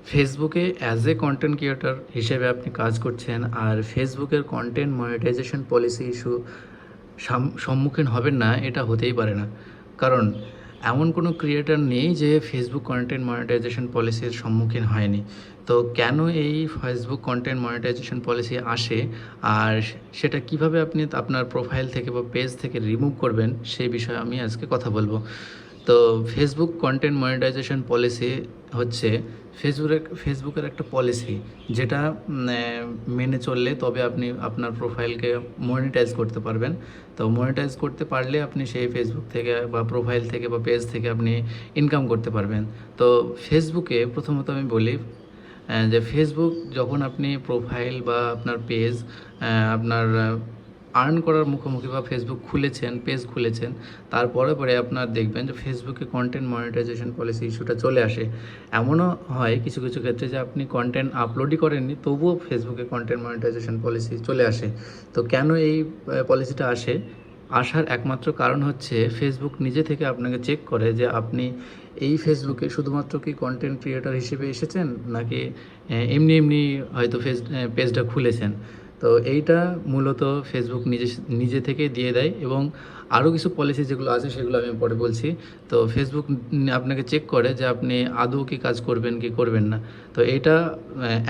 ফেসবুকে as a content creator হিসেবে আপনি কাজ করছেন আর ফেসবুকের কন্টেন্ট মনিটাইজেশন পলিসি ইস্যু সম্মুখীন হবেন না, এটা হতেই পারে না। কারণ এমন কোনো ক্রিয়েটর নেই যে ফেসবুক কন্টেন্ট মনিটাইজেশন পলিসির সম্মুখীন হয়নি। তো কেন এই ফেসবুক কন্টেন্ট মনিটাইজেশন পলিসি আসে আর সেটা কিভাবে আপনি আপনার প্রোফাইল থেকে বা পেজ থেকে রিমুভ করবেন, সেই বিষয়ে আমি আজকে কথা বলবো। তো ফেসবুক কন্টেন্ট মনিটাইজেশন পলিসি হচ্ছে ফেসবুকের একটা পলিসি, যেটা মেনে চললে তবে আপনি আপনার প্রোফাইলকে মনিটাইজ করতে পারবেন। তো মনিটাইজ করতে পারলে আপনি সেই ফেসবুক থেকে বা প্রোফাইল থেকে বা পেজ থেকে আপনি ইনকাম করতে পারবেন। তো ফেসবুকে প্রথমত আমি বলি যে ফেসবুক যখন আপনি প্রোফাইল বা আপনার পেজ আপনার আর্ন করার মুখোমুখি বা ফেসবুক খুলেছেন, পেজ খুলেছেন, তারপরে পরে আপনার দেখবেন যে ফেসবুকে কন্টেন্ট মনিটাইজেশন পলিসি ইস্যুটা চলে আসে। এমনও হয় কিছু কিছু ক্ষেত্রে যে আপনি কন্টেন্ট আপলোডই করেননি, তবুও ফেসবুকে কন্টেন্ট মনিটাইজেশন পলিসি চলে আসে। তো কেন এই পলিসিটা আসে? আসার একমাত্র কারণ হচ্ছে ফেসবুক নিজে থেকে আপনাকে চেক করে যে আপনি এই ফেসবুকে শুধুমাত্র কি কন্টেন্ট ক্রিয়েটর হিসেবে এসেছেন, নাকি এমনি এমনি হয়তো পেজটা খুলেছেন। তো এইটা মূলত ফেসবুক নিজে নিজে থেকে দিয়ে দেয়, এবং আরও কিছু পলিসি যেগুলো আছে সেগুলো আমি পরে বলছি। তো ফেসবুক আপনাকে চেক করে যে আপনি আদৌ কি কাজ করবেন কি করবেন না। তো এইটা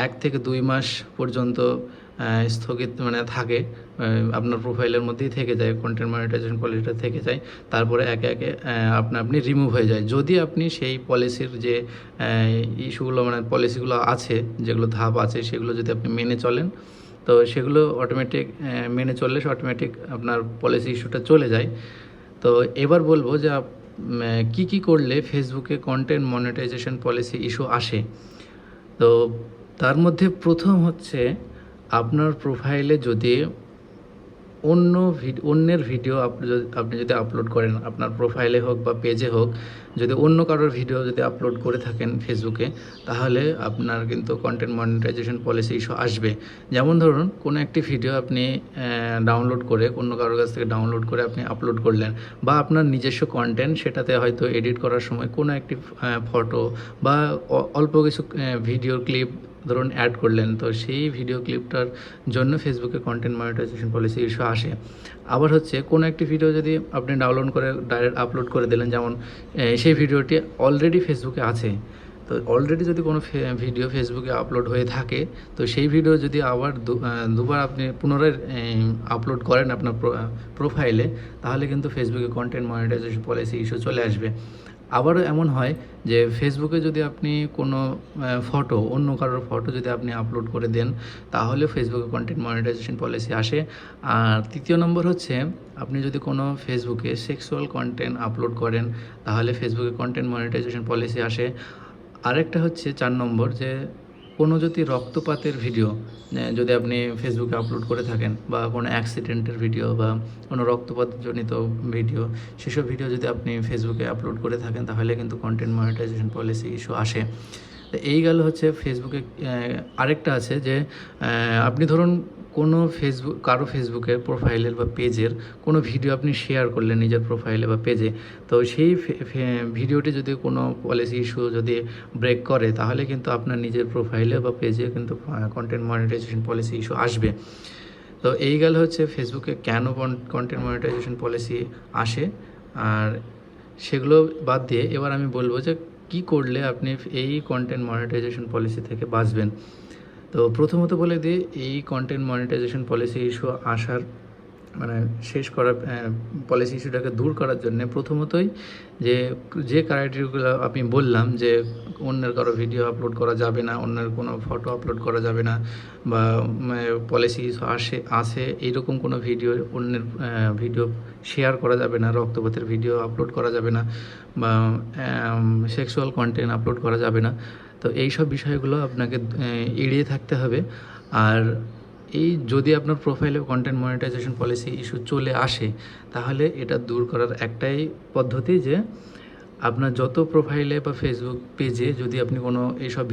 1 থেকে 2 মাস পর্যন্ত স্থগিত থাকে, আপনার প্রোফাইলের মধ্যেই থেকে যায়, কন্টেন্ট মনিটাইজেশন পলিসিটা থেকে যায়। তারপরে একে একে আপনি রিমুভ হয়ে যায়, যদি আপনি সেই পলিসির যে ইস্যুগুলো পলিসিগুলো আছে, যেগুলো ধাপ আছে সেগুলো যদি আপনি মেনে চলেন। তো সেগুলো অটোমেটিক মেনে চললে অটোমেটিক আপনার পলিসি ইস্যুটা চলে যায়। তো এবার বলবো যে কী করলে ফেসবুকে কন্টেন্ট মনিটাইজেশন পলিসি ইস্যু আসে। তো তার মধ্যে প্রথম হচ্ছে, আপনার প্রোফাইলে যদি অন্যের ভিডিও আপনি যদি আপলোড করেন, আপনার প্রোফাইলে হোক বা পেজে হোক, যদি অন্য কারোর ভিডিও যদি আপলোড করে থাকেন ফেসবুকে, তাহলে আপনার কিন্তু কন্টেন্ট মনিটাইজেশন পলিসি ইস্যু আসবে। যেমন ধরুন, কোনো একটি ভিডিও আপনি ডাউনলোড করে, অন্য কারোর কাছ থেকে ডাউনলোড করে আপনি আপলোড করলেন, বা আপনার নিজস্ব কন্টেন্ট, সেটাতে হয়তো এডিট করার সময় কোনো একটি ফটো বা অল্প কিছু ভিডিও ক্লিপ ধরুন অ্যাড করলেন, তো সেই ভিডিও ক্লিপটার জন্য ফেসবুকে কন্টেন্ট মনিটাইজেশন পলিসি ইস্যু আসে। আবার হচ্ছে, কোনো একটি ভিডিও যদি আপনি ডাউনলোড করে ডাইরেক্ট আপলোড করে দিলেন, যেমন সেই ভিডিওটি অলরেডি ফেসবুকে আছে। তো অলরেডি যদি কোনো ভিডিও ফেসবুকে আপলোড হয়ে থাকে, তো সেই ভিডিও যদি আবার দুবার আপনি পুনরায় আপলোড করেন আপনার প্রোফাইলে, তাহলে কিন্তু ফেসবুকে কন্টেন্ট মনিটাইজেশন পলিসি ইস্যু চলে আসবে। আবারও এমন হয় যে ফেসবুকে যদি আপনি কোনো ফটো, অন্য কারোর ফটো যদি আপনি আপলোড করে দেন, তাহলে ফেসবুকে কন্টেন্ট মনিটাইজেশন পলিসি আসে। আর তৃতীয় নম্বর হচ্ছে, আপনি যদি কোনো ফেসবুকে সেক্সুয়াল কন্টেন্ট আপলোড করেন, তাহলে ফেসবুকে কন্টেন্ট মনিটাইজেশন পলিসি আসে। আরেকটা হচ্ছে 4 নম্বর, যে কোনো যদি রক্তপাতের ভিডিও যদি আপনি ফেসবুকে আপলোড করে থাকেন, বা কোনো অ্যাক্সিডেন্টের ভিডিও বা কোনো রক্তপাতজনিত ভিডিও, সেসব ভিডিও যদি আপনি ফেসবুকে আপলোড করে থাকেন, তাহলে কিন্তু কন্টেন্ট মনিটাইজেশন পলিসি ইস্যু আসে। তো এই গেল হচ্ছে ফেসবুকে। আরেকটা আছে যে আপনি ধরুন কোনো কারো ফেসবুকের প্রোফাইলের বা পেজের কোনো ভিডিও আপনি শেয়ার করলেন নিজের প্রোফাইলে বা পেজে, তো সেই ভিডিওটি যদি কোনো পলিসি ইস্যু যদি ব্রেক করে, তাহলে কিন্তু আপনার নিজের প্রোফাইলে বা পেজে কিন্তু কন্টেন্ট মনিটাইজেশন পলিসি ইস্যু আসবে। তো এই গেল হচ্ছে ফেসবুকে কেন কন্টেন্ট মনিটাইজেশন পলিসি আসে। আর সেগুলো বাদ দিয়ে এবার আমি বলবো যে কী করলে আপনি এই কন্টেন্ট মনিটাইজেশন পলিসি থেকে বাঁচবেন। তো প্রথমত বলে দিই, এই কন্টেন্ট মনিটাইজেশন পলিসি ইস্যু আসার শেষ করার পলিসি ইস্যুটাকে দূর করার জন্য প্রথমতই যে ক্রাইটেরিয়াগুলো আমি বললাম, যে অন্যের কারো ভিডিও আপলোড করা যাবে না, অন্যের কোনো ফটো আপলোড করা যাবে না, বা পলিসি আসে এইরকম কোনো ভিডিও, অন্যের ভিডিও শেয়ার করা যাবে না, রক্তপাতের ভিডিও আপলোড করা যাবে না, বা সেক্সুয়াল কন্টেন্ট আপলোড করা যাবে না। তো এই সব বিষয়গুলো আপনাকে এড়িয়ে থাকতে হবে। আর যদি আপনার প্রোফাইলে কন্টেন্ট মনিটাইজেশন পলিসি ইস্যু চলে আসে, তাহলে এটা দূর করার একটাই পদ্ধতি, যে আপনার যত প্রোফাইলে বা ফেসবুক পেজে যদি আপনি কোনো এইসব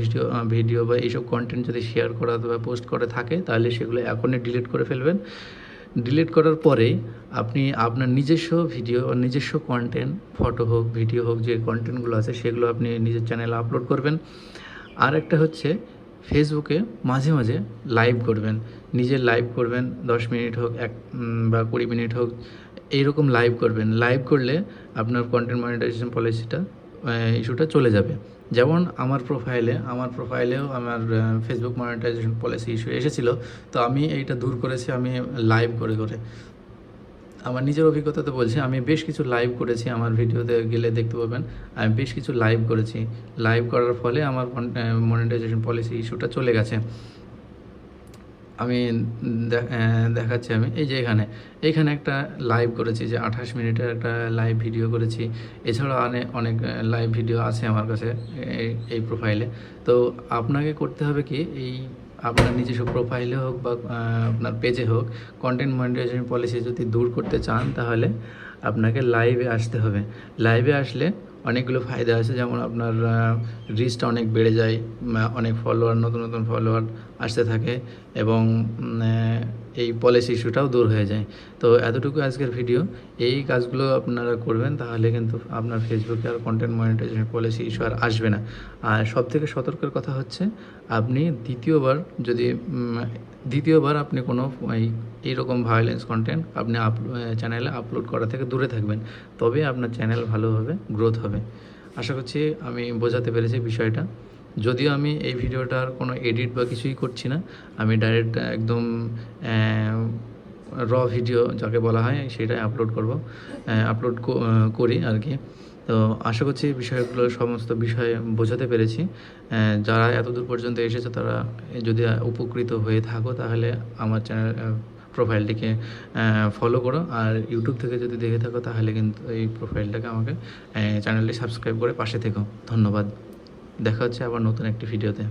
ভিডিও বা এইসব কন্টেন্ট যদি শেয়ার করা বা পোস্ট করে থাকে, তাহলে সেগুলো এখনই ডিলিট করে ফেলবেন। ডিলিট করার পরেই আপনি আপনার নিজস্ব ভিডিও বা নিজস্ব কন্টেন্ট, ফটো হোক ভিডিও হোক, যে কন্টেন্টগুলো আছে সেগুলো আপনি নিজের চ্যানেলে আপলোড করবেন। আর একটা হচ্ছে ফেসবুকে মাঝে মাঝে লাইভ করবেন, নিজের লাইভ করবেন, 10 মিনিট হোক বা 20 মিনিট হোক, এইরকম লাইভ করবেন। লাইভ করলে আপনার কন্টেন্ট মনিটাইজেশন পলিসিটা ইস্যুটা চলে যাবে। যেমন আমার প্রোফাইলেও আমার ফেসবুক মনিটাইজেশন পলিসি ইস্যু এসেছিলো, তো আমি এইটা দূর করেছি আমি লাইভ করে। আমার নিজের অভিজ্ঞতাতে বলছি, আমি বেশ কিছু লাইভ করেছি, আমার ভিডিওতে গেলে দেখতে পাবেন আমি বেশ কিছু লাইভ করেছি। লাইভ করার ফলে আমার মনিটাইজেশন পলিসি ইস্যুটা চলে গেছে। আমি দেখাচ্ছি, আমি এই যে এইখানে একটা লাইভ করেছি, যে 28 মিনিটের একটা লাইভ ভিডিও করেছি। এছাড়াও অনেক লাইভ ভিডিও আছে আমার কাছে এই প্রোফাইলে। তো আপনাকে করতে হবে কি, এই আপনার নিজস্ব প্রোফাইলে হোক বা আপনার পেজে হোক, কন্টেন্ট মনিটাইজেশন পলিসি যদি দূর করতে চান, তাহলে আপনাকে লাইভে আসতে হবে। লাইভে আসলে অনেকগুলো ফায়দা আছে, যেমন আপনার রিচটা অনেক বেড়ে যায়, অনেক নতুন ফলোয়ার আসতে থাকে, এবং এই পলিসি ইস্যুটাও দূর হয়ে যায়। তো এতটুকু আজকের ভিডিও। এই কাজগুলো আপনারা করবেন, তাহলে কিন্তু আপনার ফেসবুকে আর কন্টেন্ট মনিটাইজেশন পলিসি ইস্যু আর আসবে না। আর সবথেকে সতর্কের কথা হচ্ছে, আপনি দ্বিতীয়বার আপনি কোনো এইরকম ভায়োলেন্স কন্টেন্ট আপনি চ্যানেলে আপলোড করা থেকে দূরে থাকবেন, তবে আপনার চ্যানেল ভালোভাবে গ্রোথ হবে। আশা করছি আমি বোঝাতে পেরেছি বিষয়টা। যদিও আমি এই ভিডিওটার কোনো এডিট বা কিছুই করছি না, আমি ডাইরেক্ট একদম র ভিডিও যাকে বলা হয় সেটাই আপলোড করি আর কি। তো আশা করছি সমস্ত বিষয় বোঝাতে পেরেছি। যারা এতদূর পর্যন্ত এসেছে, তারা যদি উপকৃত হয়ে থাকো, তাহলে আমার প্রোফাইলটিকে ফলো করো। আর ইউটিউব থেকে যদি দেখে থাকো, তাহলে কিন্তু এই প্রোফাইলটাকে চ্যানেলটি সাবস্ক্রাইব করে পাশে থেকো। ধন্যবাদ। দেখা হচ্ছে আবার নতুন একটি ভিডিওতে।